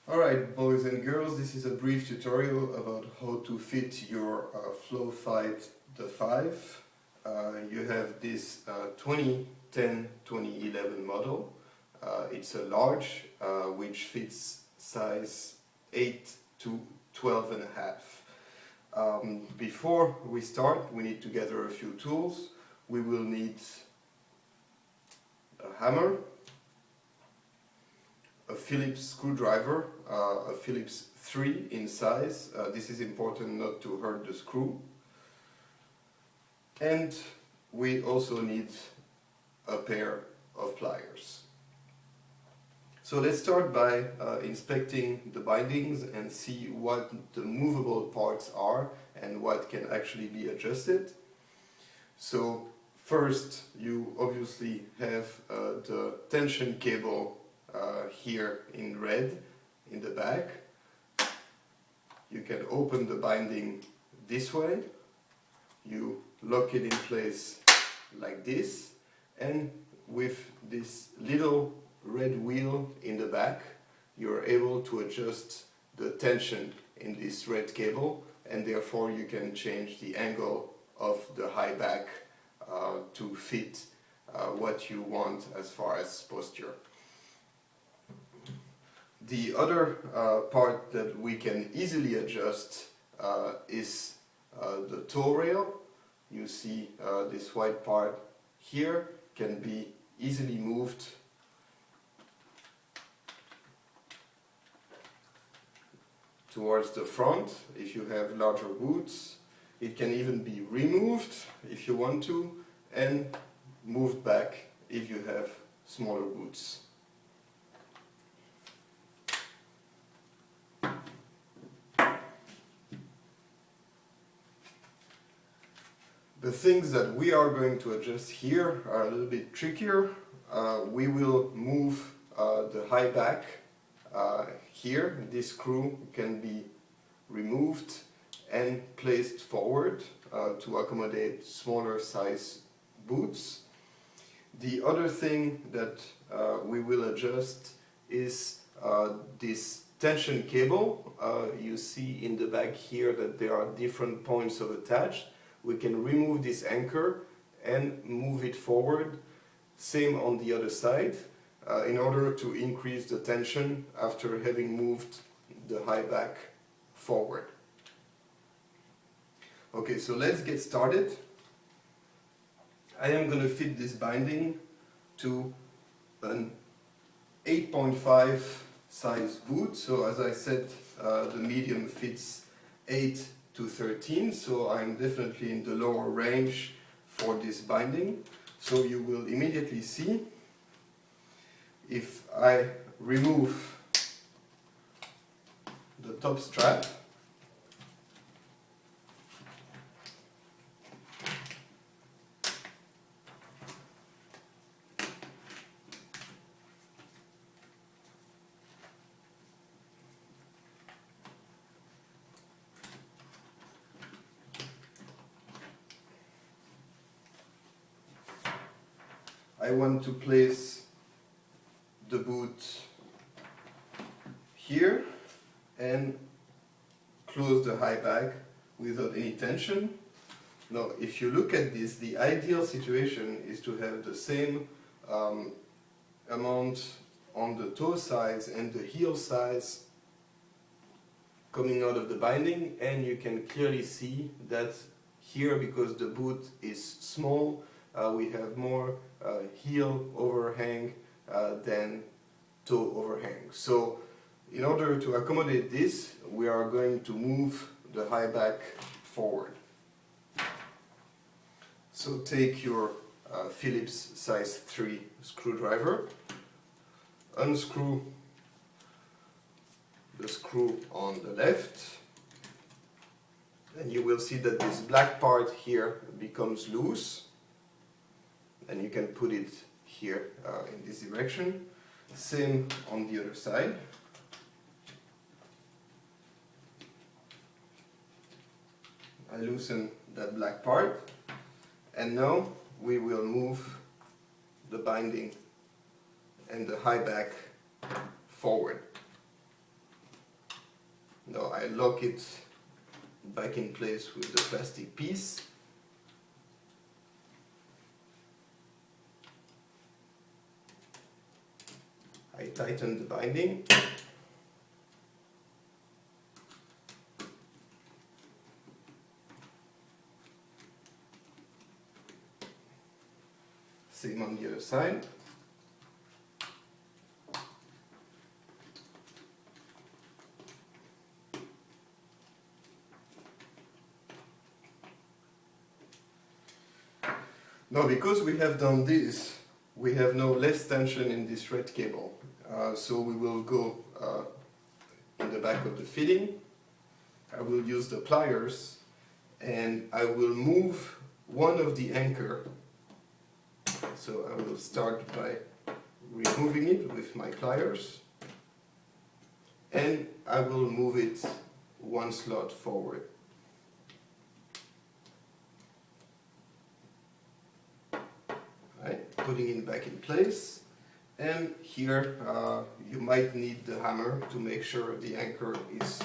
Alright, boys and girls, this is a brief tutorial about how to fit your Flite the 5. You have this 2010-2011 model. It's a large which fits size 8 to 12 and a half. Before we start, we need to gather a few tools. We will need a hammer, a Phillips screwdriver, a Phillips 3 in size. This is important not to hurt the screw. And we also need a pair of pliers. So let's start by inspecting the bindings and see what the movable parts are and what can actually be adjusted. So first you obviously have the tension cable here in red in the back. You can open the binding this way, you lock it in place like this, and with this little red wheel in the back you're able to adjust the tension in this red cable, and therefore you can change the angle of the high back to fit what you want as far as posture. The other part that we can easily adjust is the toe rail. You see this white part here can be easily moved towards the front if you have larger boots. It can even be removed if you want to, and moved back if you have smaller boots. The things that we are going to adjust here are a little bit trickier. We will move the high back here. This screw can be removed and placed forward to accommodate smaller size boots. The other thing that we will adjust is this tension cable. You see in the back here that there are different points of attach. We can remove this anchor and move it forward. Same on the other side, in order to increase the tension after having moved the high back forward. Okay, so let's get started. I am going to fit this binding to an 8.5 size boot. So as I said, the medium fits 8 to 13, so I'm definitely in the lower range for this binding. So you will immediately see, if I remove the top strap, I want to place the boot here and close the high back without any tension. Now, if you look at this, the ideal situation is to have the same amount on the toe sides and the heel sides coming out of the binding, and you can clearly see that here, because the boot is small, we have more heel overhang than toe overhang. So in order to accommodate this, we are going to move the high back forward. So take your Phillips size 3 screwdriver, unscrew the screw on the left, and you will see that this black part here becomes loose, and you can put it here in this direction. Same on the other side. I loosen that black part, and now we will move the binding and the high back forward. I lock it back in place with the plastic piece. I tighten the binding. Same on the other side. Now, because we have done this, we have no less tension in this red cable. So we will go in the back of the fitting. I will use the pliers and I will move one of the anchor. So I will start by removing it with my pliers and I will move it one slot forward. Right, putting it back in place, and here you might need the hammer to make sure the anchor is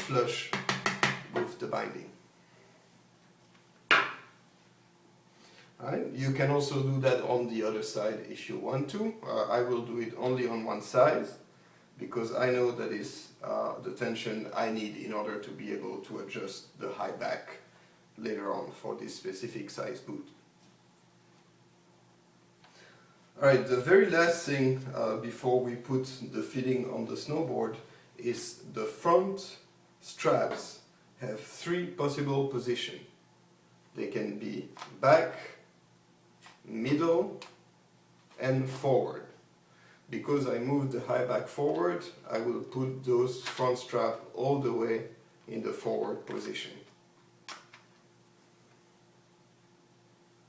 flush with the binding. Right, you can also do that on the other side if you want to. I will do it only on one side because I know that is the tension I need in order to be able to adjust the high back later on for this specific size boot. Alright, the very last thing before we put the fitting on the snowboard is the front straps have three possible positions. They can be back, middle and forward. Because I moved the high back forward, I will put those front straps all the way in the forward position.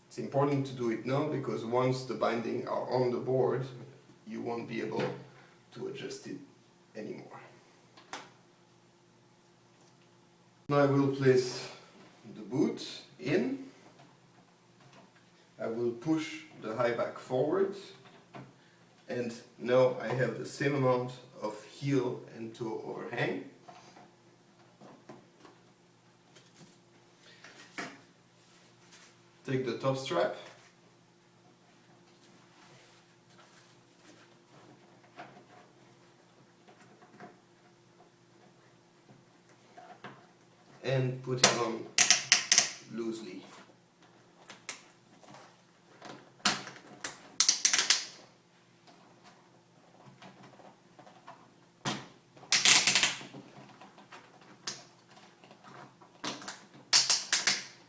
It's important to do it now because once the binding are on the board, you won't be able to adjust it anymore. Now I will place the boot in. I will push the high back forward, and now I have the same amount of heel and toe overhang. Take the top strap, and put it on loosely.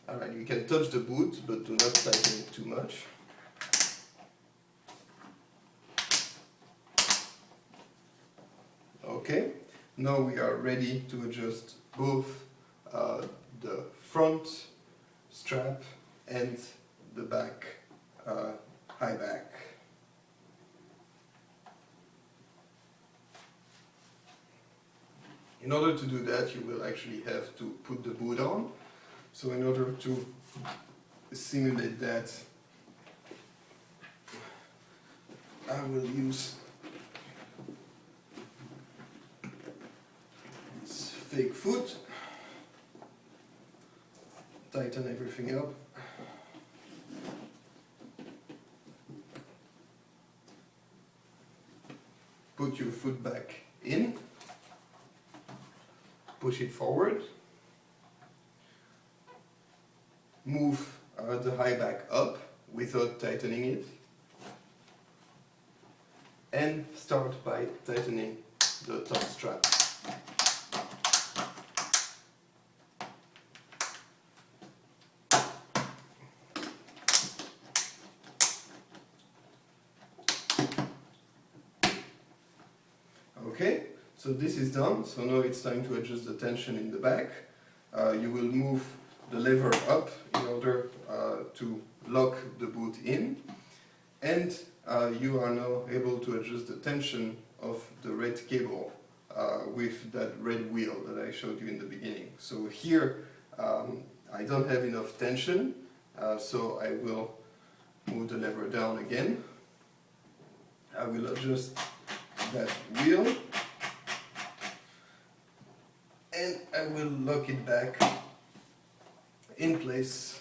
Alright, you can touch the boot, but do not tighten it too much. Okay, now we are ready to adjust both the front strap and the back high back. In order to do that, you will actually have to put the boot on. So in order to simulate that, I will use this fake foot, tighten everything up. Put your foot back in, push it forward. Move the high back up without tightening it, and start by tightening the top strap. Okay, so this is done, so now it's time to adjust the tension in the back. You will move the lever up in order to lock the boot in, and you are now able to adjust the tension of the red cable with that red wheel that I showed you in the beginning. So here I don't have enough tension, so I will move the lever down again. I will adjust that wheel and I will lock it back in place